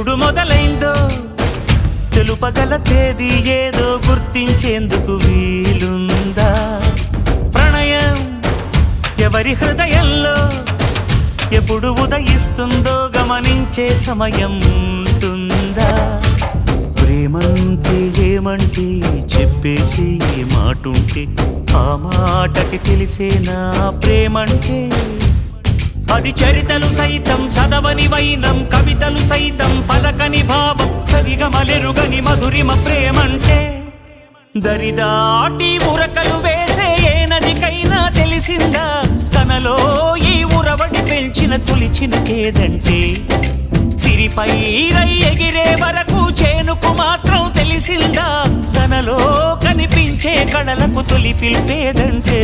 ఎప్పుడు మొదలైందో తెలుపగల తేదీ ఏదో గుర్తించేందుకు వీలుందా? ప్రణయం ఎవరి హృదయంలో ఎప్పుడు ఉదయిస్తుందో గమనించే సమయం ఉంటుందా? ప్రేమంటే ఏమంటే చెప్పేసి మాటుంటే ఆ మాటకి తెలిసేనా ప్రేమంటే? అది చరితలు సైతం చదవని వైనం, కవితలు సైతం పలకని భావం, సరిగమలెరుగని మధురిమ ప్రేమంటే. దరిదాటి ఉరకలు వేసే ఏ నదికైనా తెలిసిందా తనలో ఈ ఉరవడి పెంచిన తొలిచిన కేదంటే? సిరిపై రై ఎగిరే వరకు చేనుకు మాత్రం తెలిసిందా తనలో కనిపించే కళలకు తొలి పిలిపేదంటే?